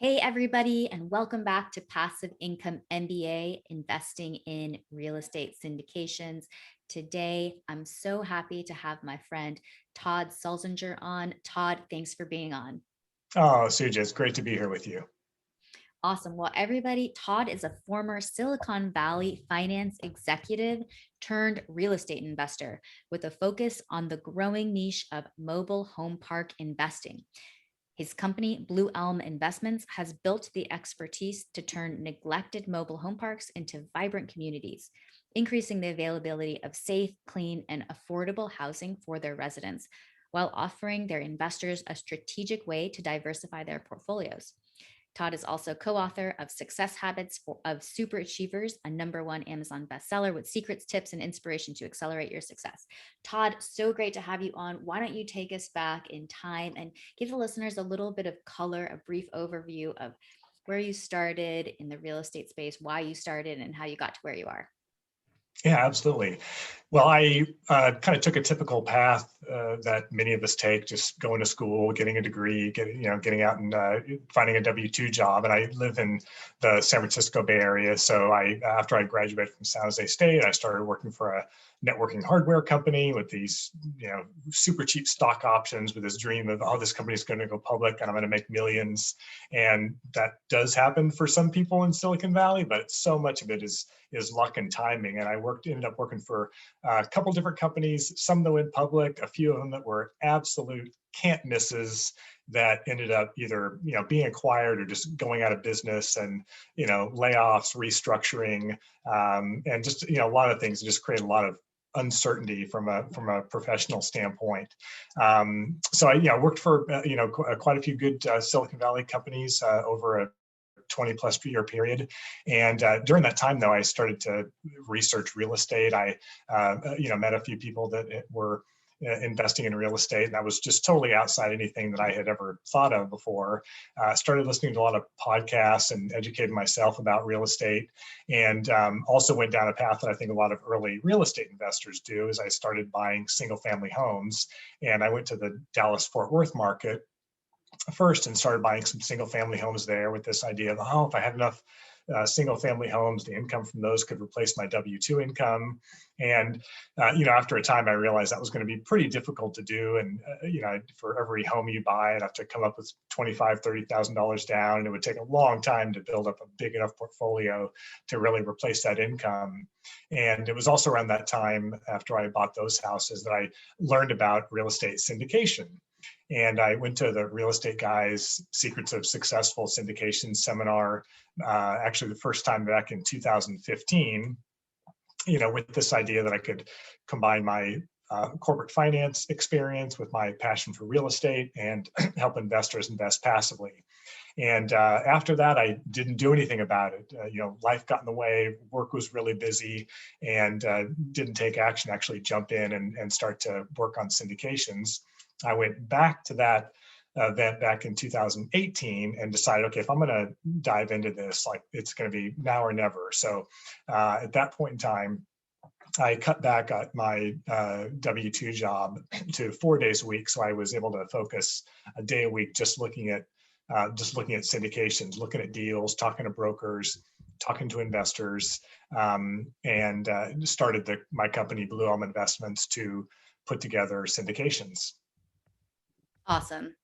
Hey, everybody, and welcome back to Passive Income MBA, Investing in Real Estate Syndications. Today, I'm so happy to have my friend Todd Sulzinger on. Todd, thanks for being on. Oh, Suja, it's great to be here with you. Awesome. Well, everybody, Todd is a former Silicon Valley finance executive turned real estate investor with a focus on the growing niche of mobile home park investing. His company, Blue Elm Investments, has built the expertise to turn neglected mobile home parks into vibrant communities, increasing the availability of safe, clean, and affordable housing for their residents, while offering their investors a strategic way to diversify their portfolios. Todd is also co-author of Success Habits of Super Achievers, a #1 Amazon bestseller with secrets, tips, and inspiration to accelerate your success. Todd, so great to have you on. Why don't you take us back in time and give the listeners a little bit of color, a brief overview of where you started in the real estate space, why you started, and how you got to where you are? Yeah, absolutely. Well, I kind of took a typical path that many of us take, just going to school, getting a degree, getting out and finding a W-2 job. And I live in the San Francisco Bay Area. So after I graduated from San Jose State, I started working for a networking hardware company with these, super cheap stock options with this dream of, oh, this company is going to go public and I'm going to make millions. And that does happen for some people in Silicon Valley, but so much of it is luck and timing. And ended up working for a couple different companies, some that went public, a few of them that were absolute can't misses that ended up either being acquired or just going out of business, and layoffs, restructuring, and just a lot of things that just create a lot of uncertainty from a professional standpoint. So I worked for quite a few good Silicon Valley companies over a 20 plus year period. And during that time, though, I started to research real estate. I, met a few people that were investing in real estate, and that was just totally outside anything that I had ever thought of before. Started listening to a lot of podcasts and educated myself about real estate, and also went down a path that I think a lot of early real estate investors do. Is I started buying single family homes, and I went to the Dallas Fort Worth market first and started buying some single family homes there with this idea of, oh, if I had enough single family homes, the income from those could replace my W-2 income. And, after a time, I realized that was going to be pretty difficult to do. And, for every home you buy, I'd have to come up with $25,000, $30,000 down. And it would take a long time to build up a big enough portfolio to really replace that income. And it was also around that time after I bought those houses that I learned about real estate syndication. And I went to the Real Estate Guys Secrets of Successful Syndication seminar, actually the first time back in 2015, with this idea that I could combine my corporate finance experience with my passion for real estate and help investors invest passively. And after that, I didn't do anything about it. Life got in the way, work was really busy, and didn't take action, actually jump in and start to work on syndications. I went back to that event back in 2018 and decided, okay, if I'm going to dive into this, like it's going to be now or never. So at that point in time, I cut back at my W-2 job to 4 days a week. So I was able to focus a day a week just looking at syndications, looking at deals, talking to brokers, talking to investors, and started my company, Blue Elm Investments, to put together syndications. Awesome.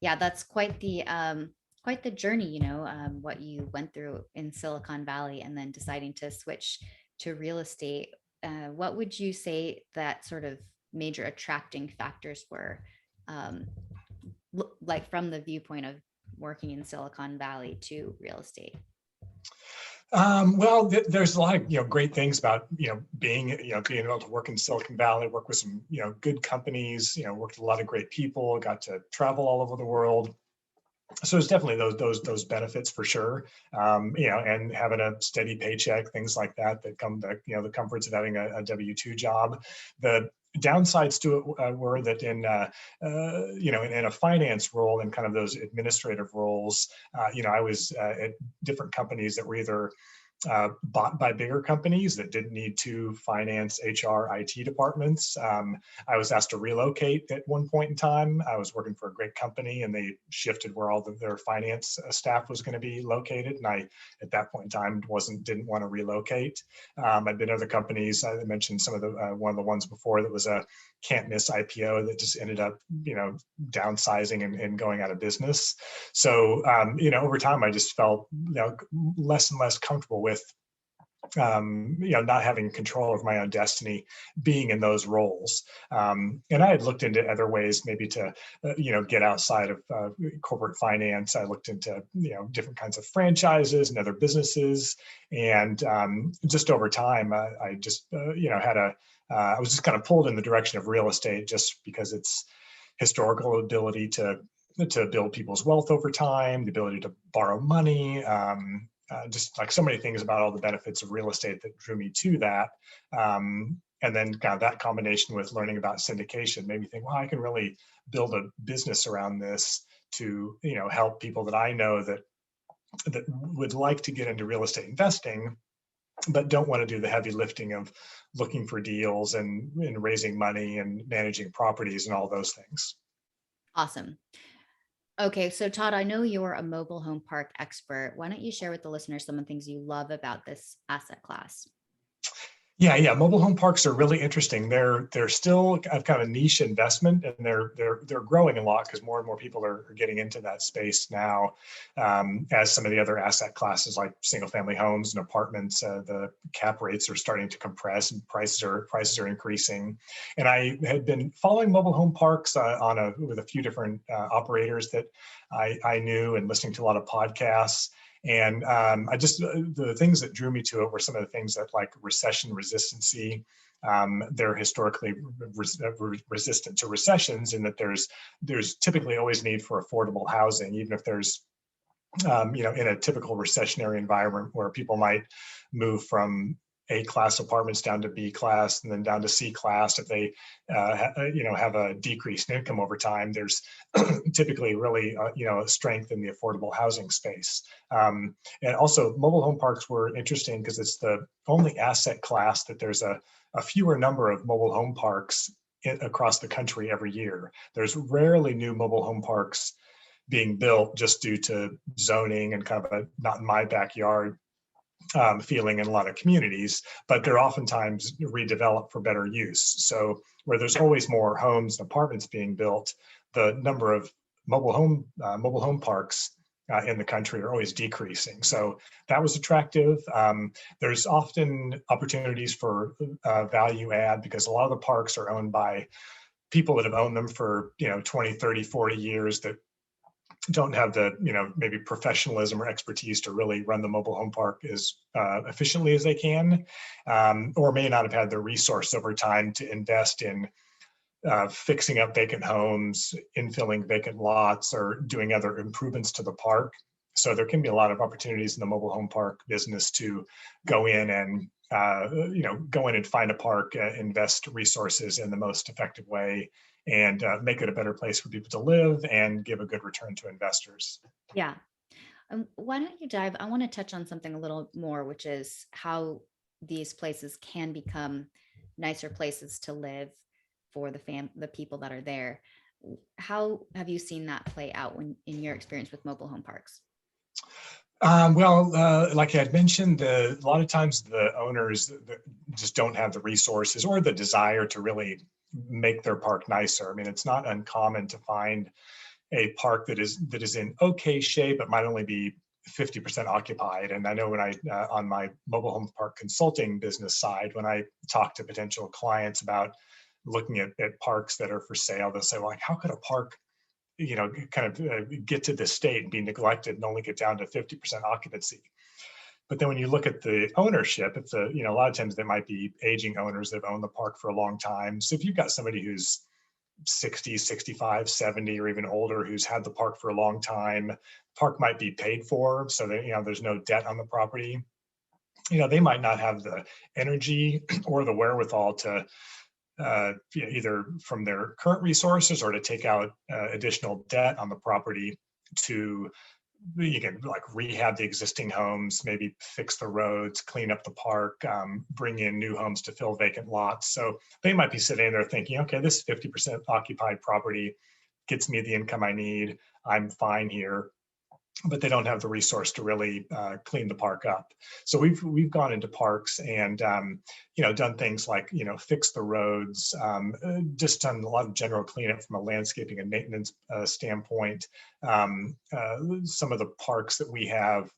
Yeah, that's quite the journey, what you went through in Silicon Valley and then deciding to switch to real estate. What would you say that sort of major attracting factors were, um, like from the viewpoint of working in Silicon Valley to real estate? Well, there's a lot of great things about being able to work in Silicon Valley, work with some good companies, worked with a lot of great people, got to travel all over the world. So there's definitely those benefits for sure, and having a steady paycheck, things like that come the comforts of having a W-2 job. The downsides to it were that in a finance role and kind of those administrative roles, I was at different companies that were either bought by bigger companies that didn't need to finance HR, IT departments. I was asked to relocate at one point in time. I was working for a great company, and they shifted where all their finance staff was going to be located. And I, at that point in time, didn't want to relocate. I'd been at other companies. I mentioned some of the one of the ones before that was a can't miss IPO that just ended up, downsizing and going out of business. So, over time, I just felt, less and less comfortable with, not having control of my own destiny, being in those roles. And I had looked into other ways maybe to, get outside of corporate finance. I looked into, different kinds of franchises and other businesses. And just over time, I just, I was just kind of pulled in the direction of real estate just because it's historical ability to build people's wealth over time, the ability to borrow money, just like so many things about all the benefits of real estate that drew me to that. And then kind of that combination with learning about syndication made me think, well, I can really build a business around this to, help people that I know that would like to get into real estate investing, but don't want to do the heavy lifting of looking for deals and raising money and managing properties and all those things. Awesome. Okay, so Todd, I know you're a mobile home park expert. Why don't you share with the listeners some of the things you love about this asset class? Yeah. Mobile home parks are really interesting. They're still kind of a niche investment, and they're growing a lot because more and more people are getting into that space now. As some of the other asset classes like single family homes and apartments, the cap rates are starting to compress and prices are increasing. And I had been following mobile home parks with a few different operators that I knew, and listening to a lot of podcasts. And the things that drew me to it were some of the things that, like, recession resistancy. They're historically resistant to recessions, in that there's typically always need for affordable housing, even if there's, in a typical recessionary environment where people might move from A-class apartments down to B-class and then down to C-class. If they, have a decreased income over time, there's typically really, a strength in the affordable housing space. And also, mobile home parks were interesting because it's the only asset class that there's a fewer number of mobile home parks across the country every year. There's rarely new mobile home parks being built just due to zoning and kind of a not in my backyard feeling in a lot of communities, but they're oftentimes redeveloped for better use. So where there's always more homes and apartments being built, the number of mobile home parks in the country are always decreasing. So that was attractive. There's often opportunities for value add, because a lot of the parks are owned by people that have owned them for 20, 30, 40 years, that don't have the, maybe professionalism or expertise to really run the mobile home park as efficiently as they can, or may not have had the resource over time to invest in fixing up vacant homes, infilling vacant lots, or doing other improvements to the park. So there can be a lot of opportunities in the mobile home park business to go in and find a park, invest resources in the most effective way, and make it a better place for people to live and give a good return to investors. Yeah. Why don't you dive? I want to touch on something a little more, which is how these places can become nicer places to live for the people that are there. How have you seen that play out in your experience with mobile home parks? Like I had mentioned, a lot of times the owners just don't have the resources or the desire to really make their park nicer. I mean, it's not uncommon to find a park that is in okay shape, but might only be 50% occupied. And I know when I, on my mobile home park consulting business side, when I talk to potential clients about looking at parks that are for sale, they'll say, well, like, how could a park kind of get to this state and be neglected and only get down to 50% occupancy? But then when you look at the ownership, it's a lot of times they might be aging owners that have owned the park for a long time. So if you've got somebody who's 60, 65, 70, or even older, who's had the park for a long time, park might be paid for, so that there's no debt on the property. They might not have the energy or the wherewithal to either from their current resources or to take out additional debt on the property to you can like rehab the existing homes, maybe fix the roads, clean up the park, bring in new homes to fill vacant lots. So they might be sitting there thinking, okay, this 50% occupied property gets me the income I need. I'm fine here, but they don't have the resource to really clean the park up. So we've gone into parks and done things like fix the roads, just done a lot of general cleanup from a landscaping and maintenance standpoint. Some of the parks that we have,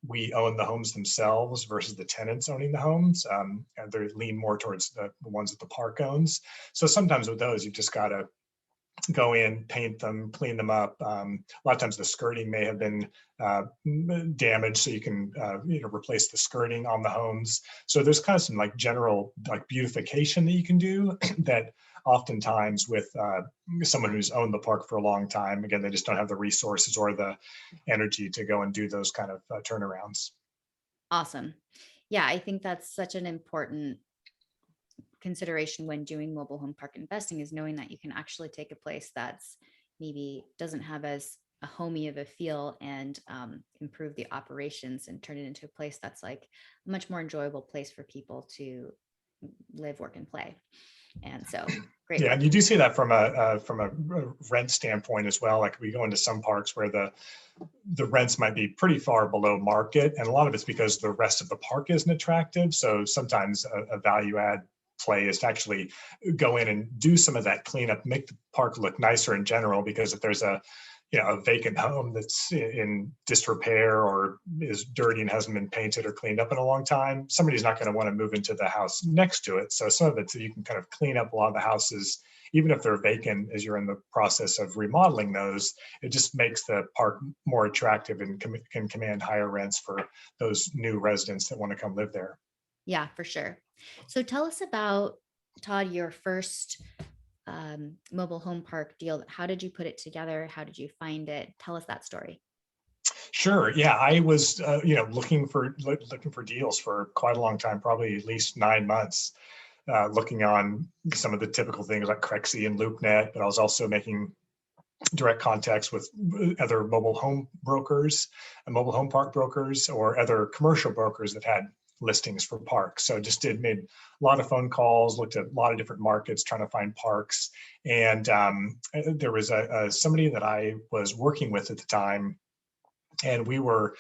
we own the homes themselves versus the tenants owning the homes. And they lean more towards the ones that the park owns. So sometimes with those, you've just got to go in, paint them, clean them up. A lot of times the skirting may have been damaged, so you can replace the skirting on the homes. So there's kind of some like general like beautification that you can do that oftentimes with someone who's owned the park for a long time, again, they just don't have the resources or the energy to go and do those kind of turnarounds. Awesome. Yeah, I think that's such an important consideration when doing mobile home park investing, is knowing that you can actually take a place that's maybe doesn't have as a homey of a feel, and improve the operations and turn it into a place that's like a much more enjoyable place for people to live, work, and play. And so great Yeah, work. and you do see that from a rent standpoint as well. Like we go into some parks where the rents might be pretty far below market, and a lot of it's because the rest of the park isn't attractive. So sometimes a value add play is to actually go in and do some of that cleanup, make the park look nicer in general. Because if there's a vacant home that's in disrepair or is dirty and hasn't been painted or cleaned up in a long time, somebody's not going to want to move into the house next to it. So some of it, so you can kind of clean up a lot of the houses, even if they're vacant, as you're in the process of remodeling those. It just makes the park more attractive and can command higher rents for those new residents that want to come live there. Yeah, for sure. So tell us about, Todd, your first mobile home park deal. How did you put it together? How did you find it? Tell us that story. Sure. Yeah, I was, looking for deals for quite a long time, probably at least 9 months, looking on some of the typical things like Crexy and LoopNet, but I was also making direct contacts with other mobile home brokers and mobile home park brokers or other commercial brokers that had listings for parks. So just made a lot of phone calls, looked at a lot of different markets, trying to find parks. And there was somebody that I was working with at the time, and we were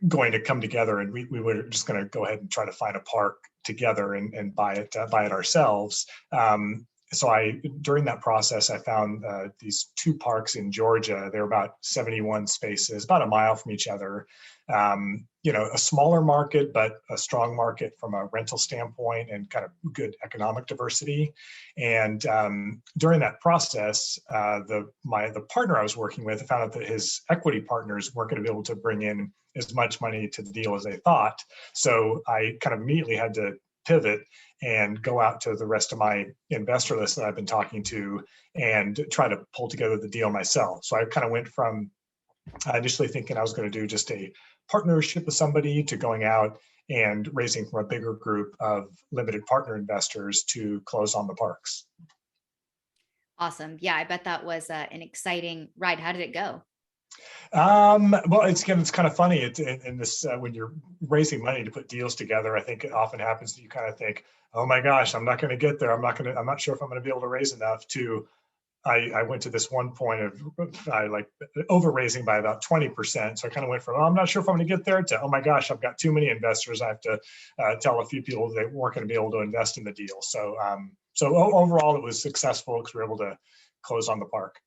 going to come together, and we were just going to go ahead and try to find a park together and buy it ourselves. So during that process, I found these two parks in Georgia. They're about 71 spaces, about a mile from each other. A smaller market, but a strong market from a rental standpoint and kind of good economic diversity. And during that process, the partner I was working with found out that his equity partners weren't going to be able to bring in as much money to the deal as they thought. So I kind of immediately had to pivot and go out to the rest of my investor list that I've been talking to and try to pull together the deal myself. So I kind of went from initially thinking I was going to do just a partnership with somebody to going out and raising from a bigger group of limited partner investors to close on the parks. Awesome. Yeah, I bet that was an exciting ride. How did it go? Well, it's kind of funny. In this when you're raising money to put deals together, I think it often happens that you kind of think, "Oh my gosh, I'm not going to get there. I'm not sure if I'm going to be able to raise enough to." I went to this one point of I like over raising by about 20%. So I kind of went from, oh, I'm not sure if I'm going to get there to, oh my gosh, I've got too many investors. I have to tell a few people they weren't going to be able to invest in the deal. So overall, it was successful because we were able to close on the park.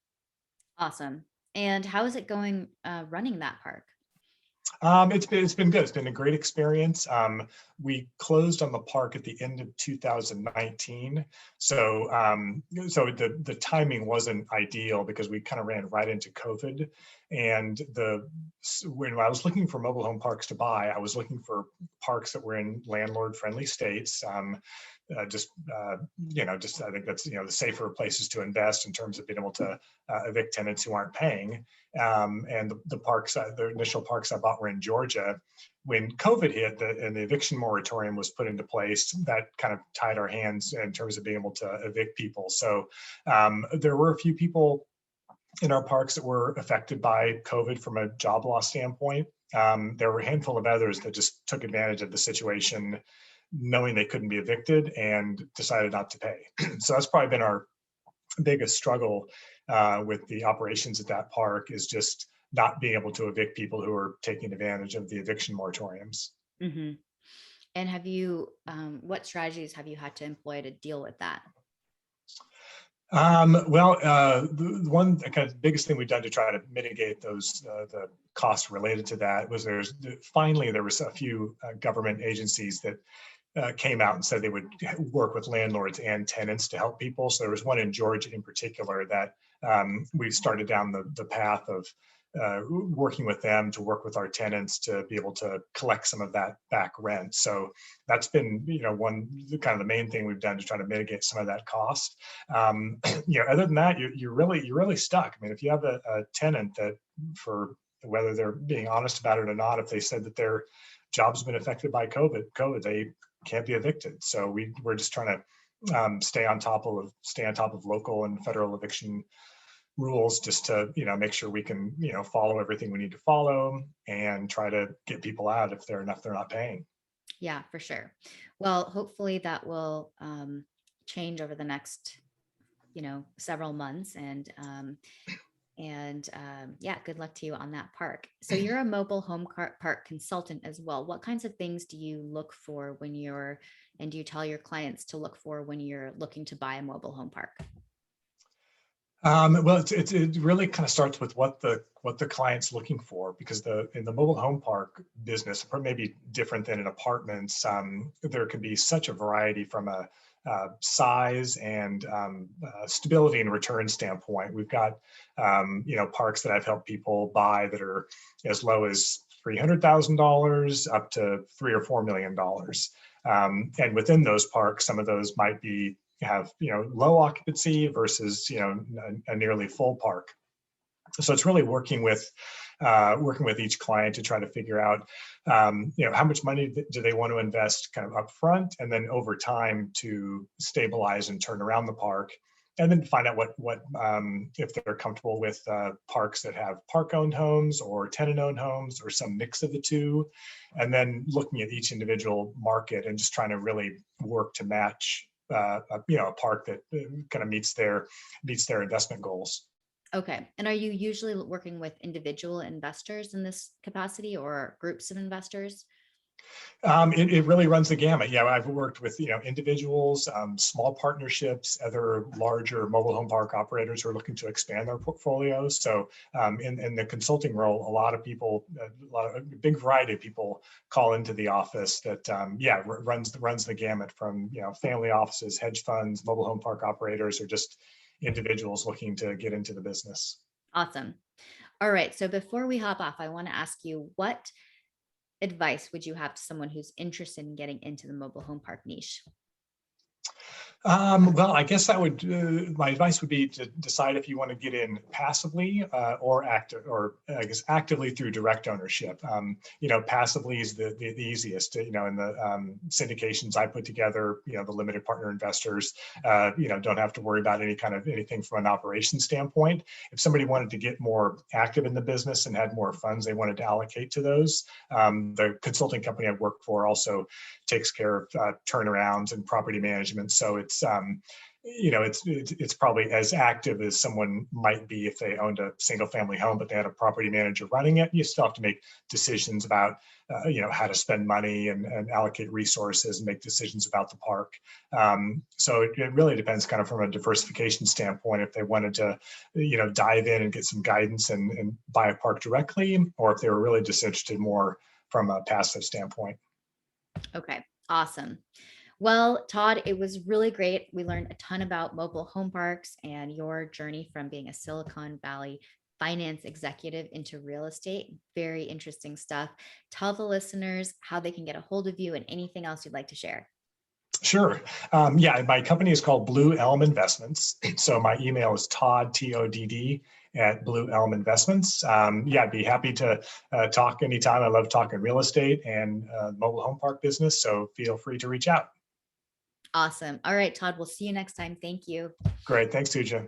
Awesome. And how is it going running that park? It's been good. It's been a great experience. We closed on the park at the end of 2019, so the timing wasn't ideal because we kind of ran right into COVID. And when I was looking for mobile home parks to buy, I was looking for parks that were in landlord-friendly states. Just I think that's the safer places to invest in terms of being able to evict tenants who aren't paying. And the initial parks I bought were in Georgia. When COVID hit and the eviction moratorium was put into place, that kind of tied our hands in terms of being able to evict people. So there were a few people in our parks that were affected by COVID from a job loss standpoint. There were a handful of others that just took advantage of the situation, knowing they couldn't be evicted and decided not to pay. So that's probably been our biggest struggle with the operations at that park, is just not being able to evict people who are taking advantage of the eviction moratoriums. Hmm. And have you, what strategies have you had to employ to deal with that? The one kind of biggest thing we've done to try to mitigate those the costs related to that was finally there was a few government agencies that came out and said they would work with landlords and tenants to help people. So there was one in Georgia in particular that we started down the path of working with them to work with our tenants to be able to collect some of that back rent. So that's been, one kind of the main thing we've done to try to mitigate some of that cost. Other than that, you're really stuck. I mean, if you have a tenant that, for whether they're being honest about it or not, if they said that their job's been affected by COVID, they can't be evicted. So we're just trying to stay on top of local and federal eviction rules, just to make sure we can follow everything we need to follow and try to get people out if they're not paying. Yeah, for sure. Well, hopefully that will change over the next, several months. And yeah, good luck to you on that park. So you're a mobile home park consultant as well. What kinds of things do you look for and do you tell your clients to look for when you're looking to buy a mobile home park? Well, it really kind of starts with what the client's looking for, because in the mobile home park business, or maybe different than in apartments, there can be such a variety from a size and stability and return standpoint. We've got parks that I've helped people buy that are as low as $300,000 up to $3 or $4 million. And within those parks, some of those might have low occupancy versus a nearly full park. So it's really working with each client to try to figure out how much money do they want to invest kind of upfront, and then over time to stabilize and turn around the park, and then find out what if they're comfortable with parks that have park-owned homes or tenant-owned homes or some mix of the two, and then looking at each individual market and just trying to really work to match a park that kind of meets their investment goals. Okay. And are you usually working with individual investors in this capacity or groups of investors? It really runs the gamut. Yeah, I've worked with individuals, small partnerships, other larger mobile home park operators who are looking to expand their portfolios. So in the consulting role, a big variety of people call into the office that runs the gamut from family offices, hedge funds, mobile home park operators, or just individuals looking to get into the business. Awesome. All right. So before we hop off, I want to ask you, what advice would you have to someone who's interested in getting into the mobile home park niche? Well, I guess my advice would be to decide if you want to get in passively or actively through direct ownership. Passively is the easiest. In the syndications I put together, the limited partner investors, don't have to worry about anything from an operations standpoint. If somebody wanted to get more active in the business and had more funds they wanted to allocate to those, the consulting company I work for also takes care of turnarounds and property management. So it's probably as active as someone might be if they owned a single family home, but they had a property manager running it. You still have to make decisions about, how to spend money and allocate resources and make decisions about the park. So it really depends kind of from a diversification standpoint, if they wanted to, dive in and get some guidance and buy a park directly, or if they were really just interested more from a passive standpoint. Okay. Awesome. Well, Todd, it was really great. We learned a ton about mobile home parks and your journey from being a Silicon Valley finance executive into real estate. Very interesting stuff. Tell the listeners how they can get a hold of you and anything else you'd like to share. Sure. My company is called Blue Elm Investments. So my email is Todd, Todd, at Blue Elm Investments. I'd be happy to talk anytime. I love talking real estate and mobile home park business. So feel free to reach out. Awesome. All right, Todd, we'll see you next time. Thank you. Great. Thanks, Suja.